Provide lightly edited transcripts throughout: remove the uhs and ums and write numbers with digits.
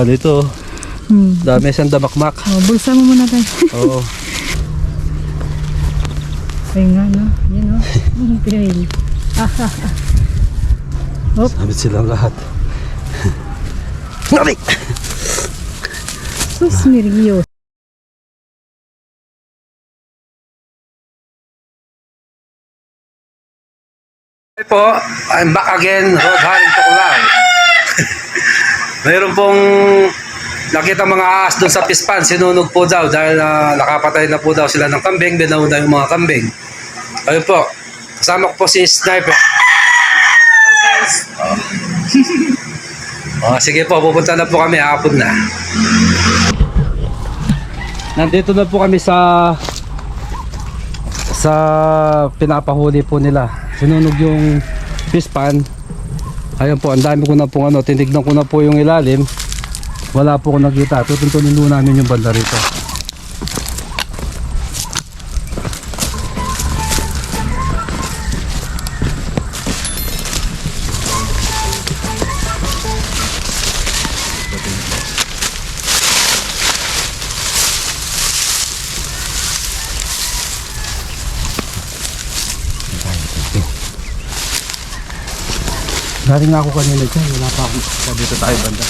Dito, dami siyang damakmak. Bulsa mo muna tayo. Oo. Ayun nga, no? Yan, no? Pinail. Sabit silang lahat. Nari! Sus, Mirio. Hey po, I'm back again, Rod Haring Tuklaw. Mayroon pong nakita mga ahas doon sa pispan, sinunog po daw dahil nakapatay na po daw sila ng kambing, binauna yung mga kambing. Ayun po, kasama ko po si Sniper. Sige po, pupunta na po kami, hapon na. Nandito na po kami sa pinapahuli po nila. Sinunog yung pispan. Ayun po, ang dami ko na po tinignan ko na po yung ilalim. Wala po ko nakita. Tutuntunin po namin yung banda rito. Galing nga ako kanina dyan, wala pa ako. Dito tayo banda.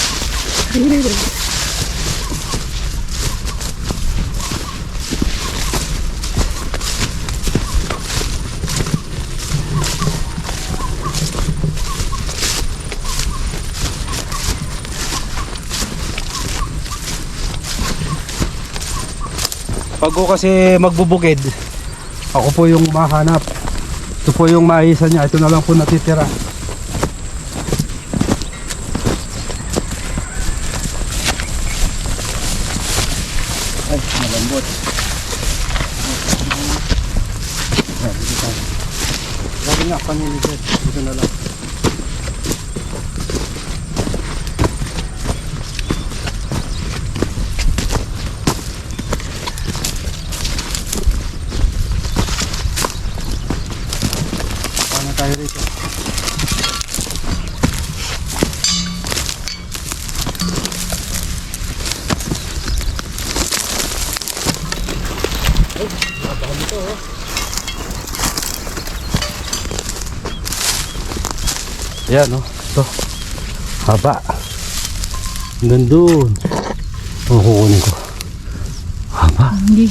Pag ko kasi magbubukid, ako po yung mahanap. Ito po yung maisa niya, ito na lang po natitira. Ay, malambot. Dito tayo. Lagi nga paniligat. Dito na lang. Paano tayo rito? Yan ito haba gandun. Kukunin ko haba. Hindi.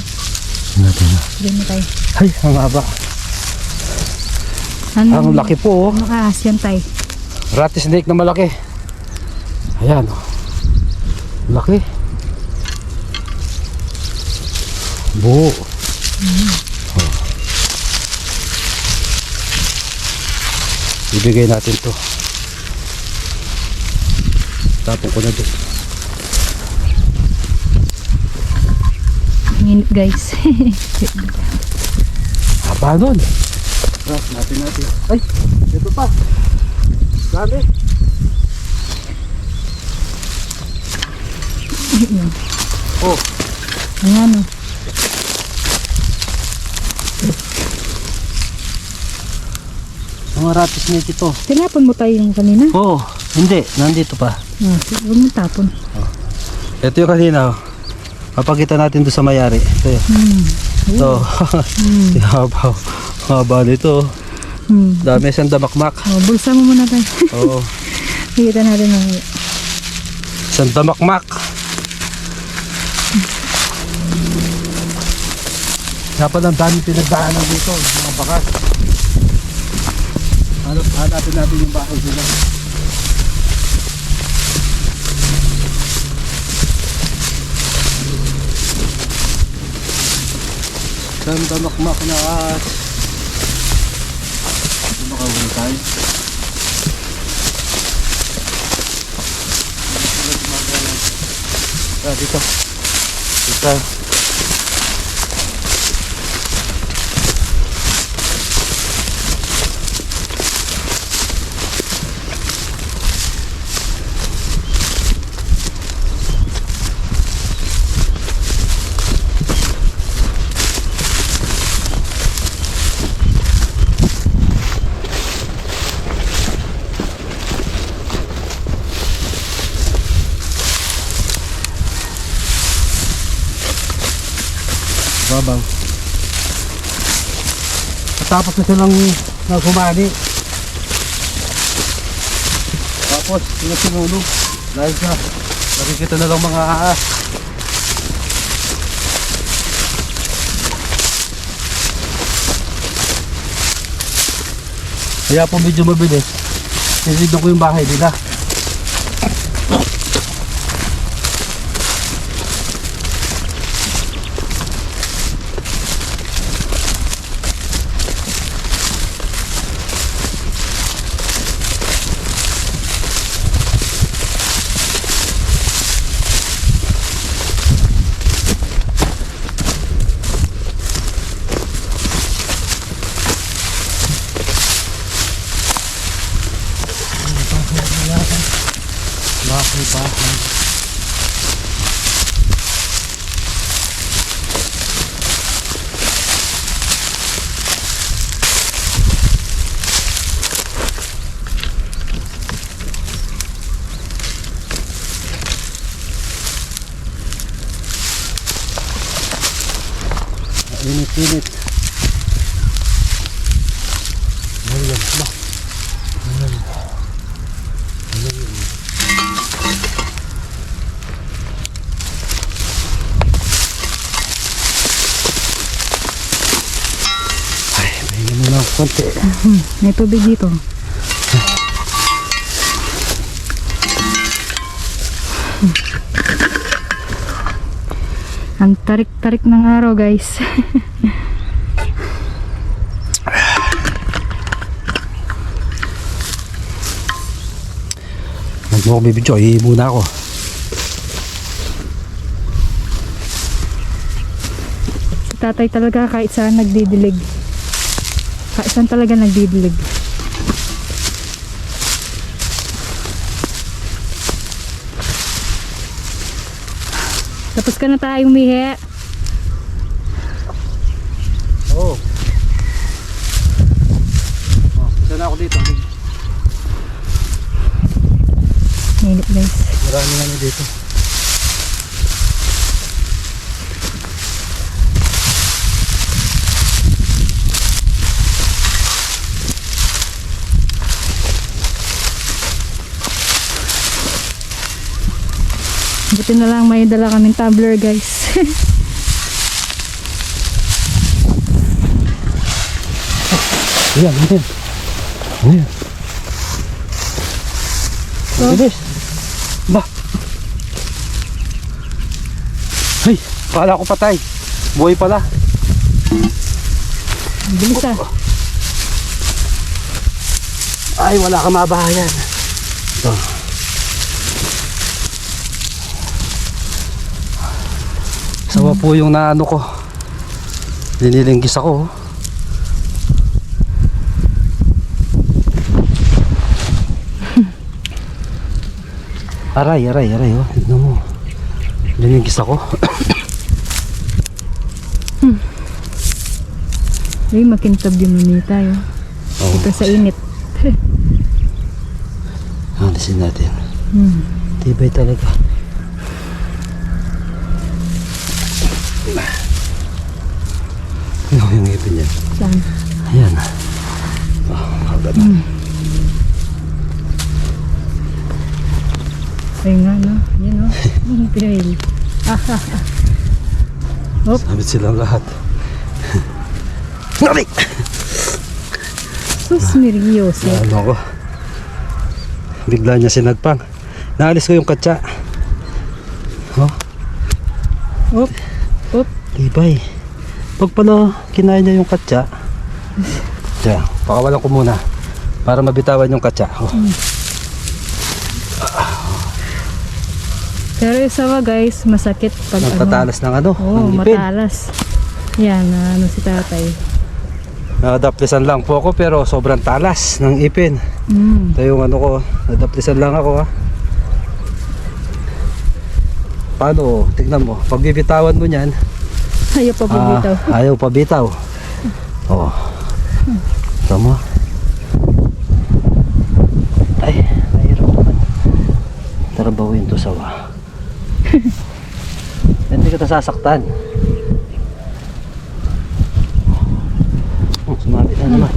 Natin na. Diyan na tayo. Ay, ang haba. Ang laki po. Makaas yan tayo. Rat snake na malaki. Ayan laki. Buo. Ibigay natin to. Tapon ko na doon. Init guys. Haba nun. Natin. Ay, ito pa. Dami. Oh. Ayan Mga rat snake ito. Tinapon mo tayo yung kanina? Oh, hindi. Nandito pa. Huwag mo tapon. Ito yung kanina. Papakita natin doon sa mayari. Ito yun. Ito. Haba nito. Dami siyang damakmak. Bulsa mo muna tayo. Oo. Higita natin ng Siyang damakmak. Dapat ang dami pinagdaanan dito. Mga bakas. Hanapin natin yung bahay sila. Siyang damakmak na at makawin tayo. Dito. Dito. Babaw. Tapos na silang naghumani. Tapos, sila sinunog. Dahil sa nakikita na lang mga aas. Kaya po medyo mabilis. Nisignan ko yung bahay nila. Bahay. Init-init. Ayan, ba? Konti. May tubig dito. Ang tarik-tarik ng araw, guys. Huwag mo ako bibidyo, muna ako. Si tatay talaga kahit saan nagdidilig. Kahit saan talaga nagdidilig. Tapos ka na tayo umihi. Oo. Isa na ako dito. Mainit, guys. Marami na dito. Buti na lang may dala kaming tumbler, guys. Ayan. So, Bilis. Ba? Ay, kala ko patay. Buhay pala. bilis ah. Ay, wala ka mabahayan. Ito. Sawa po yung naano ko. Linilinggis ako. Aray. Oh. Tignan mo. Linilinggis ako. Ay, makintab yung muni tayo. Ito sa init. Alisin natin. Tibay talaga. Ano yung ngipin yan? Saan? Ayan. Kagad. Ayun nga, no? Yan, no? Pinail. Hop. Sabit silang lahat. Nari! Sus, seryoso. Ano ko? Bigla niya sinagpang. Naalis ko yung katsa. Oh, Hop. Hop. tibay. Pag pala kinain niya yung katsa. Diyan, pakawalan ko muna. Para mabitawan yung katsa. Oh. Pero yung sawa, guys, masakit pag Nagtatalas ng ano? Oo, ng ipin. matalas. Yan, ano si tatay. Nadaptisan lang po ako pero sobrang talas ng ipin. Ito yung ano ko, nadaptisan lang ako ha. Paano? Tignan mo, pag bibitawan mo niyan, Ayaw pa bumitaw. ayaw pa bitaw. Oo. Ito mo. Ay, mahirap naman. Tarabawin to sawa. Hindi ka sasaktan. Yan naman.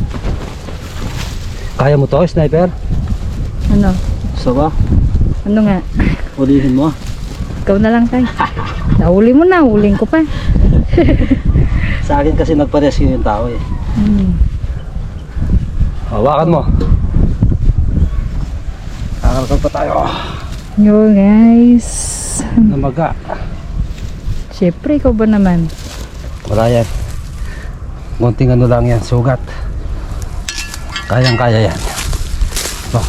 Kaya mo to, sniper? Ano? Gusto ba? Ano nga? Ulihin mo. Ikaw na lang tay. Nahuli mo na, huling ko pa. Sa akin kasi nagpa-rescue yung tao eh. Hawakan mo. Kakalkal pa tayo. Yo guys. Namaga. Siyempre, ikaw ba naman? Wala yan. Munting ano lang yan, sugat. Kayang kaya yan. Oh.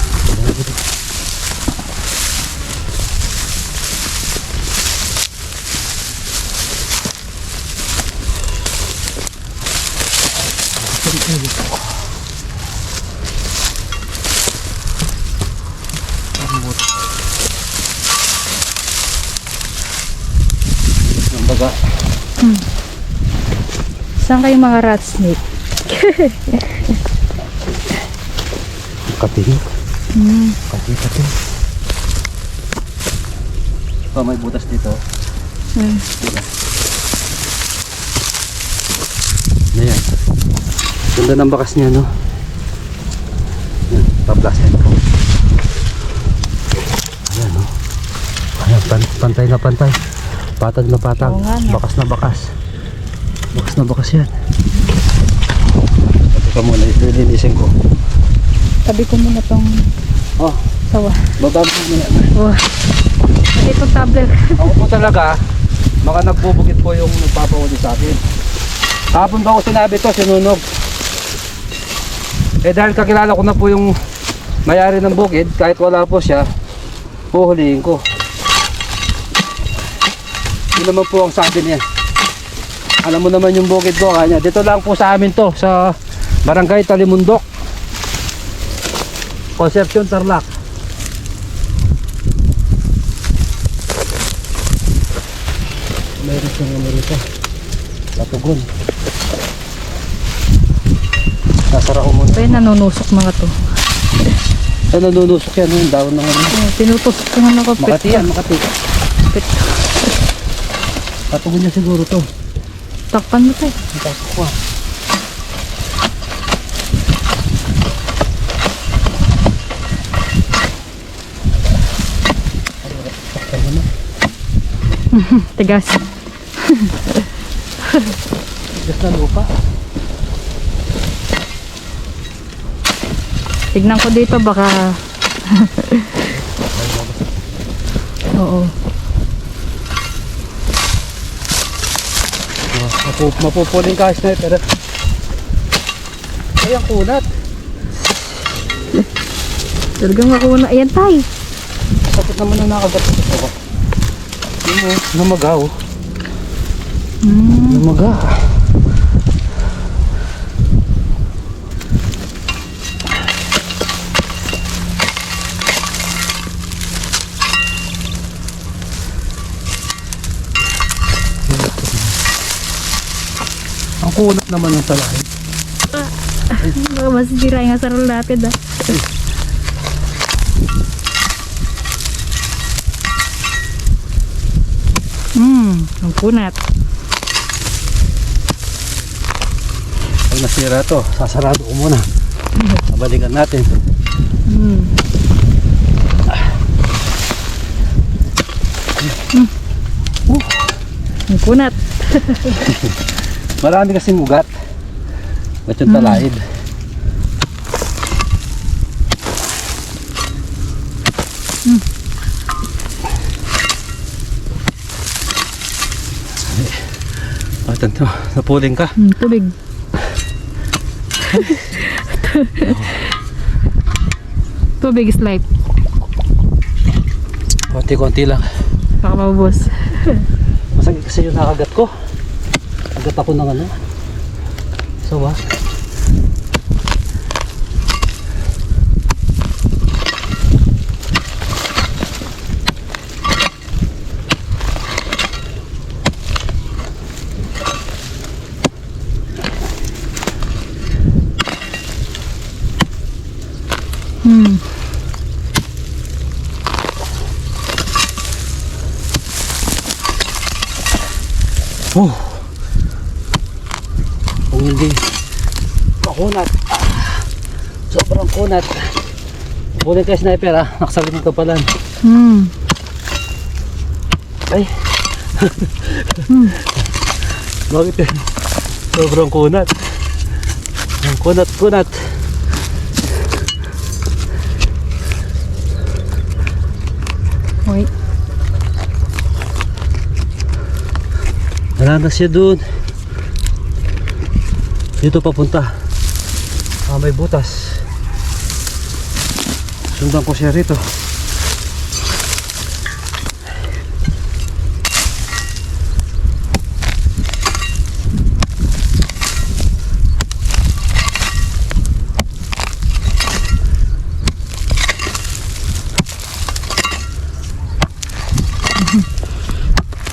Nambaga. Saan kayo mga rat snake? Kating. Kating. Oh, may butas dito. Ayan. Ganda ng bakas niya, no? Ayan, pa-plastic ko. Ayan, no? Ayan, pantay na pantay. Patag na patag. Oo nga, no? Bakas na bakas. Bakas na bakas yan. Pati ka muna, ilinisin ko. Tabi ko muna tong Oh, sawa. bababa mo yan. Oh. Itong tablet. Ako po talaga, baka nagbubukit po yung nagpapahuli sa akin. Kahapon ba ko sinabi to, sinunog. Eh dahil kakilala ko na po yung may-ari ng bukid, kahit wala po siya, huhulihin ko. Yun naman po ang sabi niya. Alam mo naman yung bukid ko, kanya. Dito lang po sa amin to, sa Barangay Talimundok, Concepcion, Tarlac. Meron siyang ano rito, latugon. Nasara ko muna. Kaya nanunusok mga to. Ay, nanunusok yan, yung daon ng ano. Oh, pinutusok ko nga ako. Makati yan, Makati. Pit. Latugon niya siguro to. Takpan mo tayo. Itasok ko ah. Tigas. Tigas na lupa. Tignan ko dito baka oo. Mapupuling ka, sniper. Ay, ang kunat. Talagang ako na. Ayan tay. Sakit naman na nakagat ito. Yun o, namaga o. Namaga. Ang kunat naman ng talahin. Baka masisira nga sa rapid ah. Ang kunat. Pag nasira to, sasarado ko muna. Babalikan natin. Ang kunat. Marami kasing ugat. Ba't yung talaid? Ito, napuling ka. Tubig. Tubig is life. Konti-konti lang. Baka mabubos. Masakit kasi yung nakagat ko. Agat ako ng ano. So ba? Kung hindi ako kunat. Sobrang kunat. Kunin kay sniper ah. Nakasalit ng kapalan. Ay. Bakit eh? Sobrang kunat. Ang kunat. Wait. Wala na siya dun. Dito papunta. May butas. Sundan ko siya rito.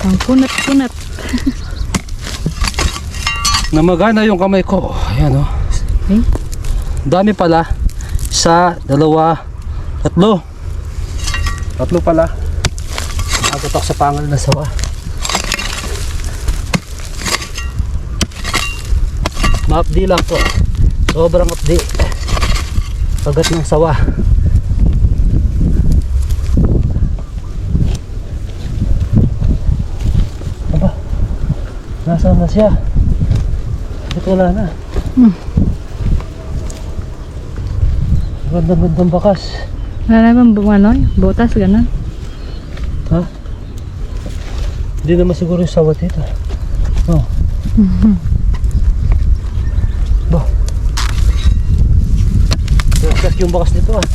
Ang kunat. Namagana yung kamay ko. Ayan oh. Okay. Dami pala. Isa, dalawa, tatlo. Tatlo pala. Agot ako sa pangal na sawa. Maapdi lang to. Sobrang apdi. Pagat ng sawa. Aba, nasaan na siya? Ito wala na. Gandang bakas. Wala naman butas, gano'n. Ha? Hindi naman siguro yung sawat dito. Oh. Ba. Perfect yung bakas nito ah.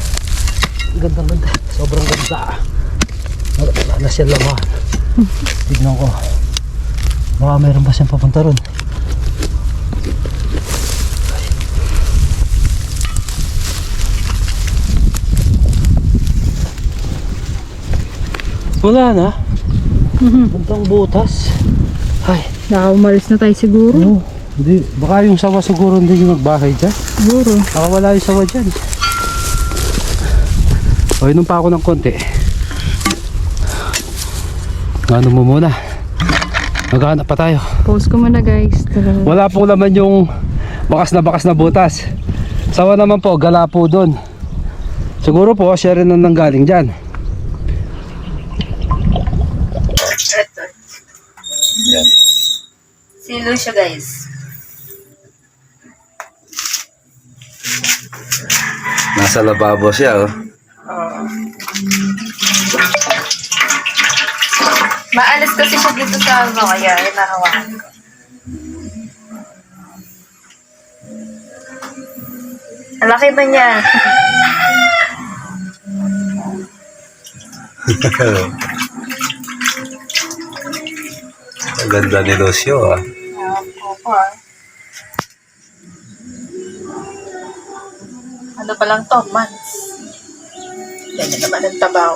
Ganda. Sobrang ganda. Wala na siya laman. Tignan ko. Baka mayroon ba siyang papunta ron? Wala na. Gandang butas. Ay. Baka umalis na tayo siguro. Oo. Hindi. Baka yung sawa siguro hindi yung magbahay dyan. Siguro. Baka wala yung sawa dyan. O, inom pa ako ng konti. Ano mo muna. Maghanap pa tayo. Pause ko muna guys. Wala pong laman yung bakas na butas. Sawa naman po, gala po doon. Siguro po, siya rin ang nanggaling dyan. Yan. Silo siya guys. Nasa lababo siya oh. Maalis kasi siya dito sa ano, kaya hinahawakan ko. Ang laki ba niya? Ang ganda ni Lucio ah. Opo ah. Ano pa lang to? Months. Ganyan naman ang tabaw.